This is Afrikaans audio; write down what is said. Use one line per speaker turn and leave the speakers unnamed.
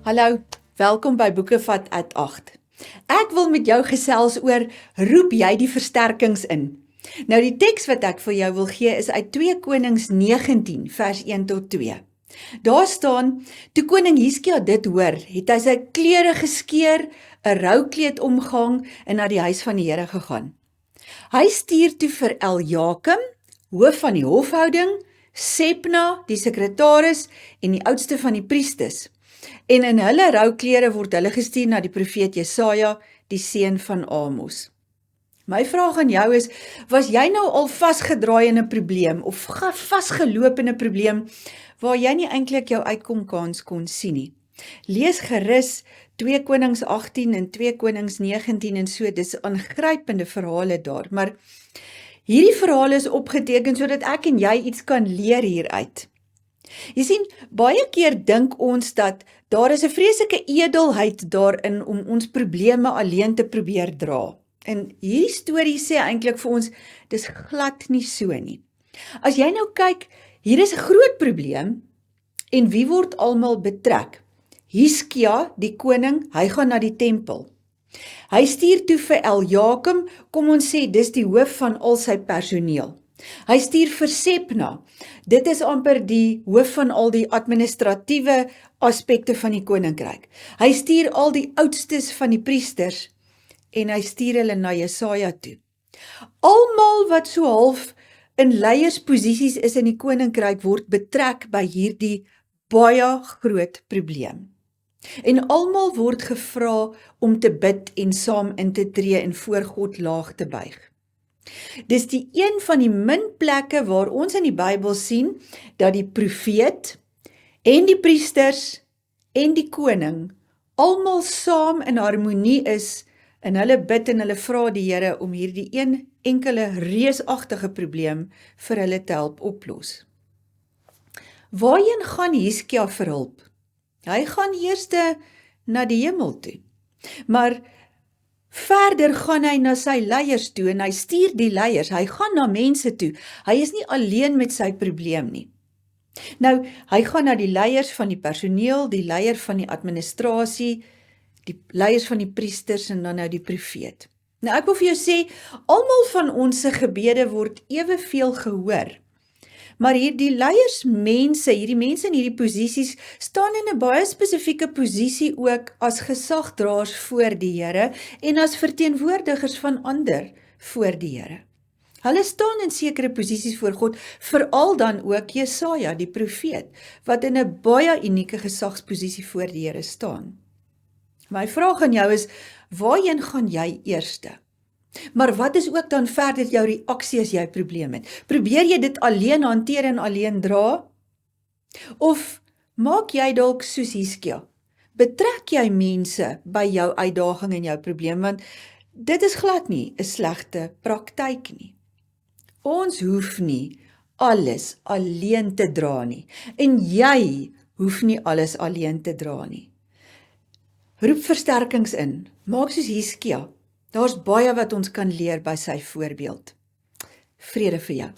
Hallo, welkom by Boekevat at 8. Ek wil met jou gesels oor, roep jy die versterkings in? Nou die teks wat ek vir jou wil gee is uit 2 Konings 19 vers 1 tot 2. Daar staan, toe koning Hiskia dit hoor, het hy sy klere geskeur, 'n roukleed omgehang en na die huis van die Here gegaan. Hy stuur toe vir Eljakim, hoof van die hofhouding, Sepna, die sekretaris en die oudste van die priesters. En in hulle rouklere word hulle gestuur na die profeet Jesaja, die seun van Amos. My vraag aan jou is, was jy nou al vasgedraai in 'n probleem of vasgeloop in 'n probleem waar jy nie eintlik jou uitkomkans kon sien nie? Lees gerus 2 Konings 18 en 2 Konings 19 en so, dis aangrypende verhale daar, maar hierdie verhale is opgeteken sodat ek en jy iets kan leer hieruit. Jy sien, baie keer dink ons dat daar is 'n vreeslike edelheid daarin om ons probleme alleen te probeer dra. En hierdie storie sê eintlik vir ons, dis glad nie so nie. As jy nou kyk, hier is 'n groot probleem, en wie word almal betrek? Hiskia, die koning, hy gaan na die tempel. Hy stuur toe vir Eljakim, kom ons sê, dis die hoof van al sy personeel. Hy stuur vir Sepna, dit is amper die hoof van al die administratiewe aspekte van die koninkryk. Hy stuur al die oudstes van die priesters, en hy stuur hulle na Jesaja toe. Almal wat so half in leiersposisies is in die koninkryk word betrek by hierdie baie groot probleem. En almal word gevra om te bid en saam in te tree en voor God laag te buig. Dis die een van die min plekke waar ons in die Bybel sien dat die profeet en die priesters en die koning almal saam in harmonie is en hulle bid en hulle vra die Here om hierdie een enkele reusagtige probleem vir hulle te help oplos. Waarheen gaan Hiskia vir hulp? Hy gaan eers na die hemel toe, maar verder gaan hy na sy leiers toe en hy stuur die leiers, hy gaan na mense toe, hy is nie alleen met sy probleem nie. Nou, hy gaan na die leiers van die personeel, die leier van die administrasie, die leiers van die priesters en dan nou die profeet. Nou ek wil vir jou sê, almal van ons se gebede word eweveel gehoor, maar hierdie leiersmense, hierdie mense in hierdie posisies, staan in 'n baie spesifieke posisie ook as gesagdraers voor die Here en as verteenwoordigers van ander voor die Here. Hulle staan in sekere posisies voor God, veral dan ook Jesaja, die profeet, wat in 'n baie unieke gesagsposisie voor die Here staan. My vraag aan jou is, waarheen gaan jy eerste? Maar wat is ook dan verder jou reaksie as jy probleem het? Probeer jy dit alleen hanteer en alleen dra? Of maak jy dalk soos Hiskia? Betrek jy mense by jou uitdaging en jou probleem, want dit is glad nie 'n slegte praktyk nie. Ons hoef nie alles alleen te dra nie, en jy hoef nie alles alleen te dra nie. Roep versterkings in, maak soos Hiskia. Daar's baie wat ons kan leer by sy voorbeeld. Vrede vir jou.